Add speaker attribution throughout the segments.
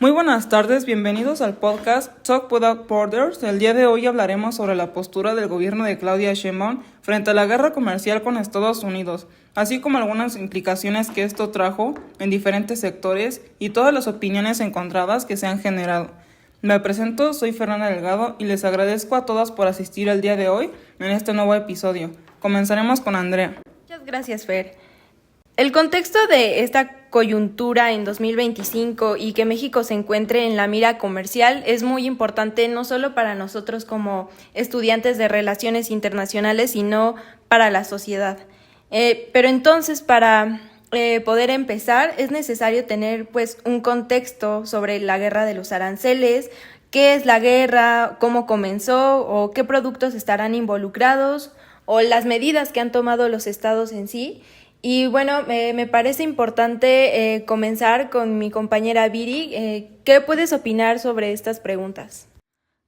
Speaker 1: Muy buenas tardes, bienvenidos al podcast Talk Without Borders. El día de hoy hablaremos sobre la postura del gobierno de Claudia Sheinbaum frente a la guerra comercial con Estados Unidos, así como algunas implicaciones que esto trajo en diferentes sectores y todas las opiniones encontradas que se han generado. Me presento, soy Fernanda Delgado y les agradezco a todas por asistir el día de hoy en este nuevo episodio. Comenzaremos con Andrea.
Speaker 2: Muchas gracias, Fer. El contexto de esta coyuntura en 2025 y que México se encuentre en la mira comercial es muy importante no solo para nosotros como estudiantes de relaciones internacionales, sino para la sociedad. Pero entonces, para poder empezar, es necesario tener un contexto sobre la guerra de los aranceles, qué es la guerra, cómo comenzó o qué productos estarán involucrados o las medidas que han tomado los estados en sí. Y bueno, me parece importante comenzar con mi compañera Viri. ¿Qué puedes opinar sobre estas preguntas?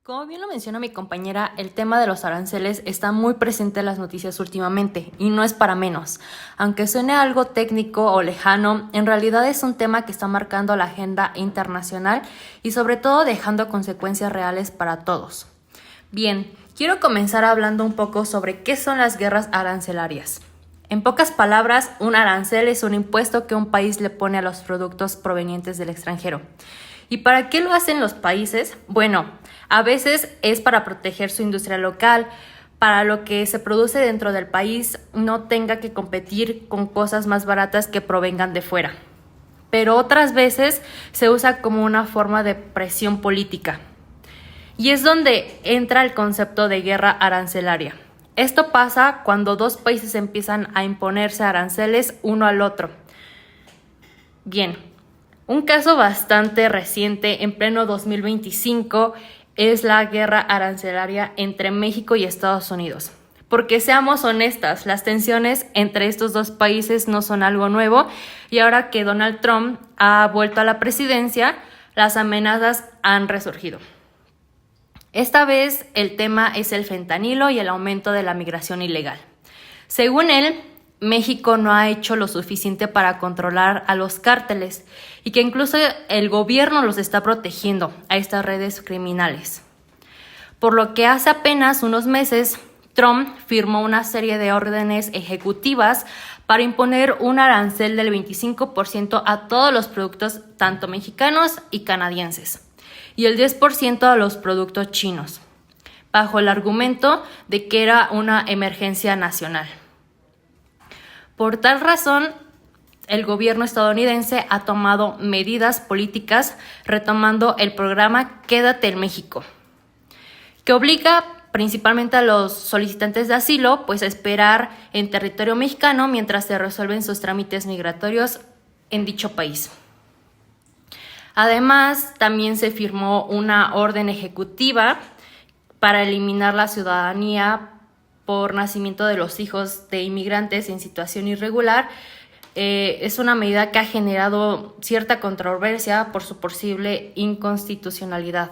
Speaker 3: Como bien lo menciona mi compañera, el tema de los aranceles está muy presente en las noticias últimamente, y no es para menos. Aunque suene algo técnico o lejano, en realidad es un tema que está marcando la agenda internacional y sobre todo dejando consecuencias reales para todos. Bien, quiero comenzar hablando un poco sobre qué son las guerras arancelarias. En pocas palabras, un arancel es un impuesto que un país le pone a los productos provenientes del extranjero. ¿Y para qué lo hacen los países? Bueno, a veces es para proteger su industria local, para lo que se produce dentro del país no tenga que competir con cosas más baratas que provengan de fuera. Pero otras veces se usa como una forma de presión política. Y es donde entra el concepto de guerra arancelaria. Esto pasa cuando dos países empiezan a imponerse aranceles uno al otro. Bien, un caso bastante reciente, en pleno 2025, es la guerra arancelaria entre México y Estados Unidos. Porque seamos honestas, las tensiones entre estos dos países no son algo nuevo y ahora que Donald Trump ha vuelto a la presidencia, las amenazas han resurgido. Esta vez el tema es el fentanilo y el aumento de la migración ilegal. Según él, México no ha hecho lo suficiente para controlar a los cárteles y que incluso el gobierno los está protegiendo a estas redes criminales. Por lo que hace apenas unos meses, Trump firmó una serie de órdenes ejecutivas para imponer un arancel del 25% a todos los productos, tanto mexicanos y canadienses, y el 10% a los productos chinos, bajo el argumento de que era una emergencia nacional. Por tal razón, el gobierno estadounidense ha tomado medidas políticas retomando el programa Quédate en México, que obliga principalmente a los solicitantes de asilo a esperar en territorio mexicano mientras se resuelven sus trámites migratorios en dicho país. Además, también se firmó una orden ejecutiva para eliminar la ciudadanía por nacimiento de los hijos de inmigrantes en situación irregular. Es una medida que ha generado cierta controversia por su posible inconstitucionalidad.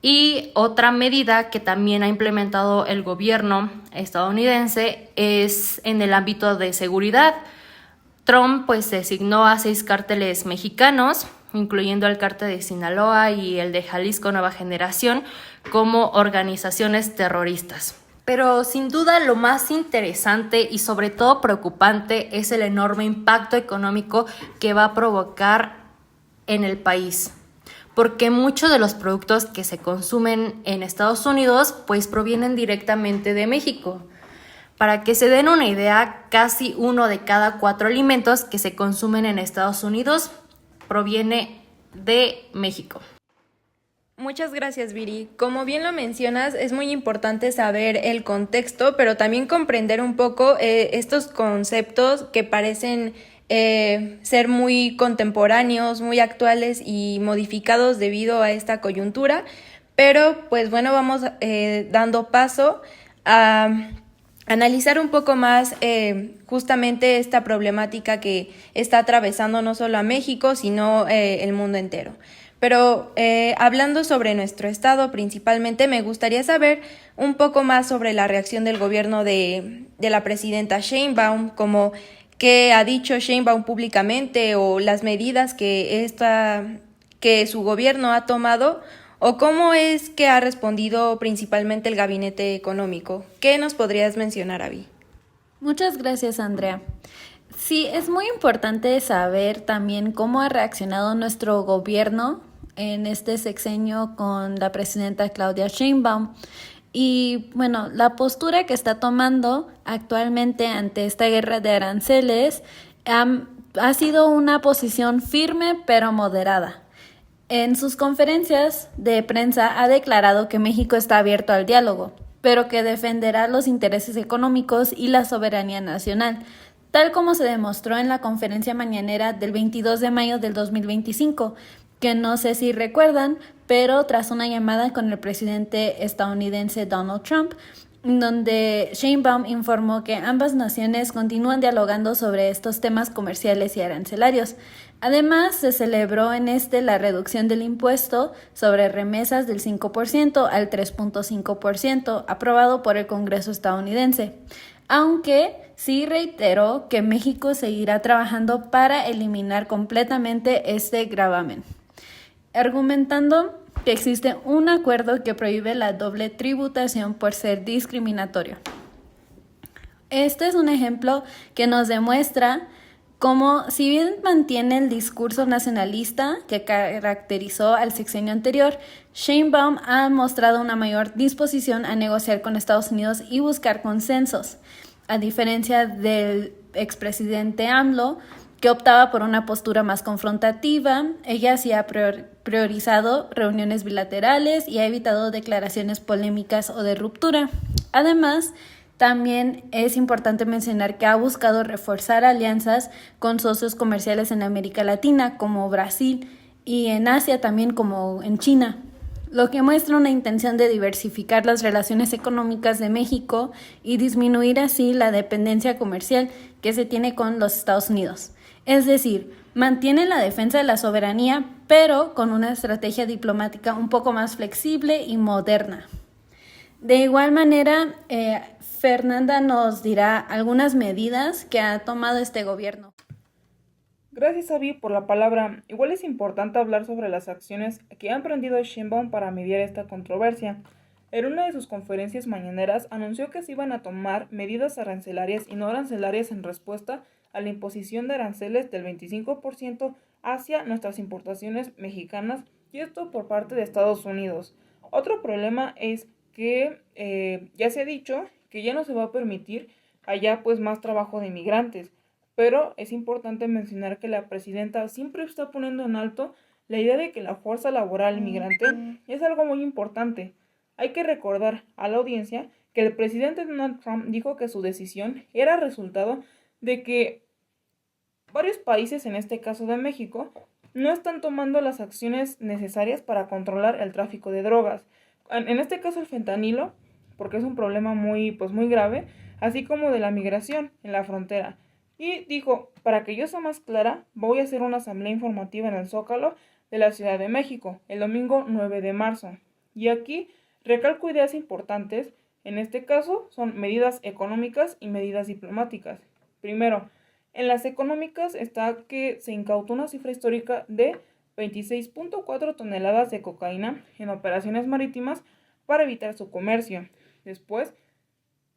Speaker 3: Y otra medida que también ha implementado el gobierno estadounidense es en el ámbito de seguridad. Trump designó a 6 cárteles mexicanos, incluyendo el cártel de Sinaloa y el de Jalisco Nueva Generación, como organizaciones terroristas. Pero sin duda lo más interesante y sobre todo preocupante es el enorme impacto económico que va a provocar en el país, porque muchos de los productos que se consumen en Estados Unidos provienen directamente de México. Para que se den una idea, casi 1 de cada 4 alimentos que se consumen en Estados Unidos proviene de México.
Speaker 2: Muchas gracias, Viri. Como bien lo mencionas, es muy importante saber el contexto, pero también comprender un poco estos conceptos que parecen ser muy contemporáneos, muy actuales y modificados debido a esta coyuntura. Pero vamos dando paso a analizar un poco más justamente esta problemática que está atravesando no solo a México, sino el mundo entero. Pero hablando sobre nuestro estado principalmente, me gustaría saber un poco más sobre la reacción del gobierno de la presidenta Sheinbaum, como qué ha dicho Sheinbaum públicamente o las medidas que esta que su gobierno ha tomado o cómo es que ha respondido principalmente el gabinete económico. ¿Qué nos podrías mencionar, Abby?
Speaker 4: Muchas gracias, Andrea. Sí, es muy importante saber también cómo ha reaccionado nuestro gobierno en este sexenio con la presidenta Claudia Sheinbaum. Y bueno, la postura que está tomando actualmente ante esta guerra de aranceles ha sido una posición firme pero moderada. En sus conferencias de prensa ha declarado que México está abierto al diálogo, pero que defenderá los intereses económicos y la soberanía nacional, tal como se demostró en la conferencia mañanera del 22 de mayo del 2025, que no sé si recuerdan, pero tras una llamada con el presidente estadounidense Donald Trump, donde Sheinbaum informó que ambas naciones continúan dialogando sobre estos temas comerciales y arancelarios. Además, se celebró en la reducción del impuesto sobre remesas del 5% al 3.5%, aprobado por el Congreso estadounidense, aunque sí reiteró que México seguirá trabajando para eliminar completamente este gravamen, argumentando que existe un acuerdo que prohíbe la doble tributación por ser discriminatorio. Este es un ejemplo que nos demuestra cómo, si bien mantiene el discurso nacionalista que caracterizó al sexenio anterior, Sheinbaum ha mostrado una mayor disposición a negociar con Estados Unidos y buscar consensos, a diferencia del expresidente AMLO, que optaba por una postura más confrontativa. Ella sí ha priorizado reuniones bilaterales y ha evitado declaraciones polémicas o de ruptura. Además, también es importante mencionar que ha buscado reforzar alianzas con socios comerciales en América Latina, como Brasil, y en Asia también, como en China, lo que muestra una intención de diversificar las relaciones económicas de México y disminuir así la dependencia comercial que se tiene con los Estados Unidos. Es decir, mantiene la defensa de la soberanía, pero con una estrategia diplomática un poco más flexible y moderna. De igual manera, Fernanda nos dirá algunas medidas que ha tomado este gobierno.
Speaker 1: Gracias, Abby, por la palabra. Igual es importante hablar sobre las acciones que ha emprendido Sheinbaum para mediar esta controversia. En una de sus conferencias mañaneras anunció que se iban a tomar medidas arancelarias y no arancelarias en respuesta a la imposición de aranceles del 25% hacia nuestras importaciones mexicanas, y esto por parte de Estados Unidos. Otro problema es que ya se ha dicho que ya no se va a permitir allá pues más trabajo de inmigrantes, pero es importante mencionar que la presidenta siempre está poniendo en alto la idea de que la fuerza laboral inmigrante es algo muy importante. Hay que recordar a la audiencia que el presidente Donald Trump dijo que su decisión era resultado de que varios países, en este caso de México, no están tomando las acciones necesarias para controlar el tráfico de drogas. En este caso el fentanilo, porque es un problema muy grave, así como de la migración en la frontera. Y dijo, para que yo sea más clara, voy a hacer una asamblea informativa en el Zócalo de la Ciudad de México, el domingo 9 de marzo. Y aquí recalco ideas importantes, en este caso son medidas económicas y medidas diplomáticas. Primero, en las económicas está que se incautó una cifra histórica de 26.4 toneladas de cocaína en operaciones marítimas para evitar su comercio. Después,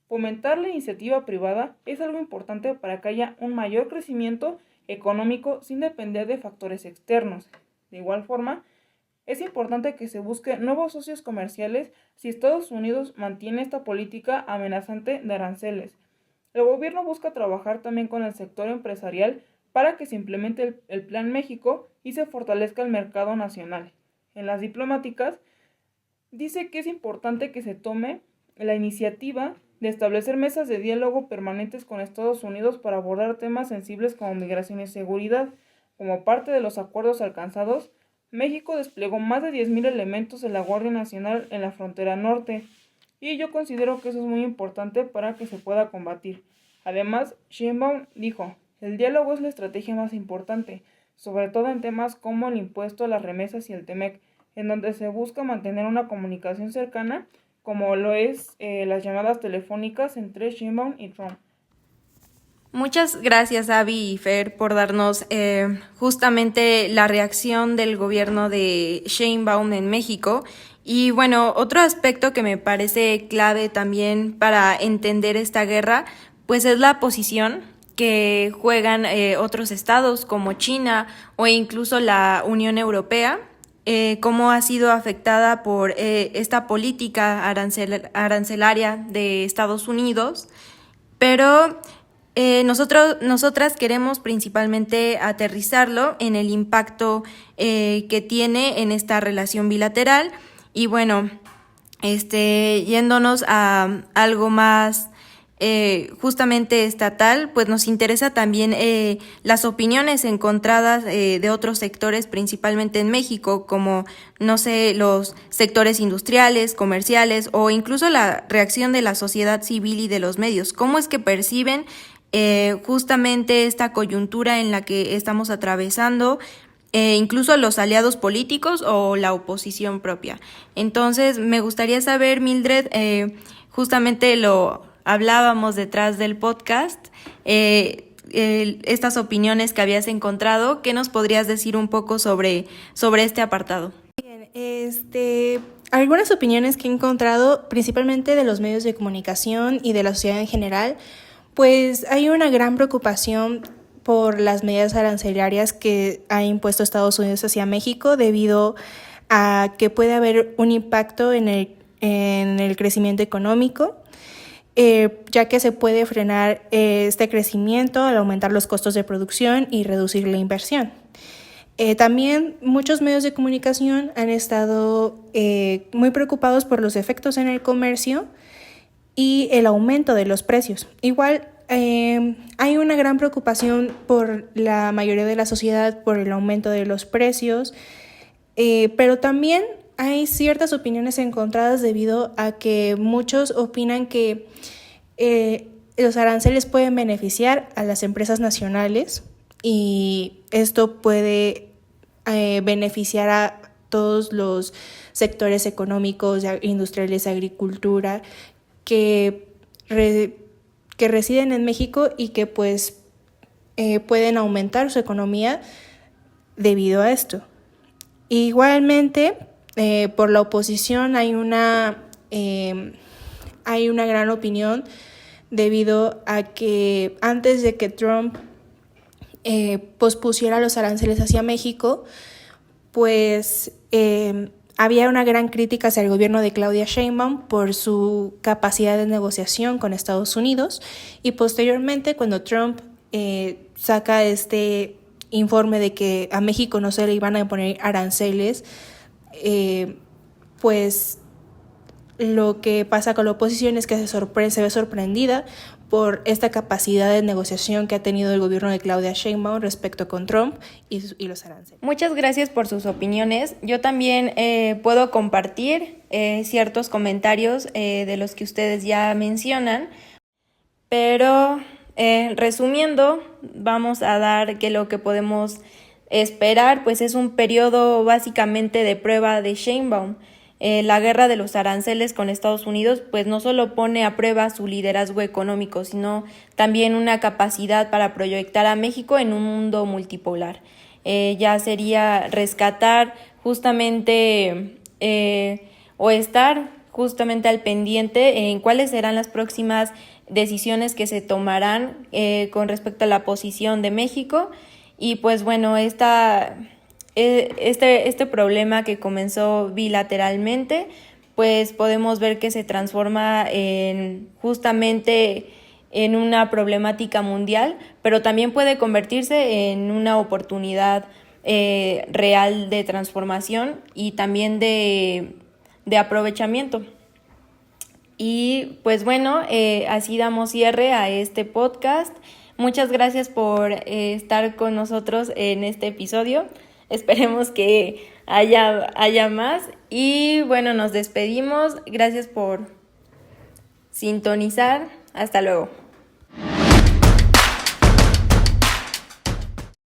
Speaker 1: fomentar la iniciativa privada es algo importante para que haya un mayor crecimiento económico sin depender de factores externos. De igual forma, es importante que se busque nuevos socios comerciales si Estados Unidos mantiene esta política amenazante de aranceles. El gobierno busca trabajar también con el sector empresarial para que se implemente el Plan México y se fortalezca el mercado nacional. En las diplomáticas, dice que es importante que se tome la iniciativa de establecer mesas de diálogo permanentes con Estados Unidos para abordar temas sensibles como migración y seguridad. Como parte de los acuerdos alcanzados, México desplegó más de 10.000 elementos de la Guardia Nacional en la frontera norte, y yo considero que eso es muy importante para que se pueda combatir. Además, Sheinbaum dijo, el diálogo es la estrategia más importante, sobre todo en temas como el impuesto a las remesas y el TEMEC, en donde se busca mantener una comunicación cercana, como lo es las llamadas telefónicas entre Sheinbaum y Trump.
Speaker 2: Muchas gracias, Abby y Fer, por darnos justamente la reacción del gobierno de Sheinbaum en México. Y bueno, otro aspecto que me parece clave también para entender esta guerra, pues es la posición que juegan otros estados como China o incluso la Unión Europea, cómo ha sido afectada por esta política arancelaria de Estados Unidos, pero nosotras queremos principalmente aterrizarlo en el impacto que tiene en esta relación bilateral y bueno, yéndonos a algo más justamente estatal, pues nos interesa también las opiniones encontradas de otros sectores, principalmente en México, como, no sé, los sectores industriales, comerciales o incluso la reacción de la sociedad civil y de los medios. ¿Cómo es que perciben justamente esta coyuntura en la que estamos atravesando? Incluso los aliados políticos o la oposición propia. Entonces, me gustaría saber, Mildred, justamente lo hablábamos detrás del podcast, estas opiniones que habías encontrado, ¿qué nos podrías decir un poco sobre este apartado?
Speaker 5: Bien, algunas opiniones que he encontrado, principalmente de los medios de comunicación y de la sociedad en general, pues hay una gran preocupación por las medidas arancelarias que ha impuesto Estados Unidos hacia México debido a que puede haber un impacto en el crecimiento económico, ya que se puede frenar este crecimiento al aumentar los costos de producción y reducir la inversión. También muchos medios de comunicación han estado muy preocupados por los efectos en el comercio y el aumento de los precios. Igual hay una gran preocupación por la mayoría de la sociedad por el aumento de los precios, pero también hay ciertas opiniones encontradas debido a que muchos opinan que los aranceles pueden beneficiar a las empresas nacionales y esto puede beneficiar a todos los sectores económicos, industriales, agricultura, que residen en México y que pues pueden aumentar su economía debido a esto. Igualmente, por la oposición hay una gran opinión debido a que antes de que Trump pospusiera los aranceles hacia México, pues había una gran crítica hacia el gobierno de Claudia Sheinbaum por su capacidad de negociación con Estados Unidos y posteriormente cuando Trump saca este informe de que a México no se le iban a poner aranceles, pues lo que pasa con la oposición es que se ve sorprendida por esta capacidad de negociación que ha tenido el gobierno de Claudia Sheinbaum respecto con Trump y los aranceles.
Speaker 2: Muchas gracias por sus opiniones. Yo también puedo compartir ciertos comentarios de los que ustedes ya mencionan, pero resumiendo, vamos a dar que lo que podemos esperar pues es un periodo básicamente de prueba de Sheinbaum. La guerra de los aranceles con Estados Unidos pues no solo pone a prueba su liderazgo económico, sino también una capacidad para proyectar a México en un mundo multipolar. Ya sería rescatar justamente o estar justamente al pendiente en cuáles serán las próximas decisiones que se tomarán con respecto a la posición de México. Y pues bueno, este problema que comenzó bilateralmente, pues podemos ver que se transforma justamente en una problemática mundial, pero también puede convertirse en una oportunidad real de transformación y también de aprovechamiento. Y pues bueno, así damos cierre a este podcast. Muchas gracias por estar con nosotros en este episodio. Esperemos que haya más. Y bueno, nos despedimos. Gracias por sintonizar. Hasta luego.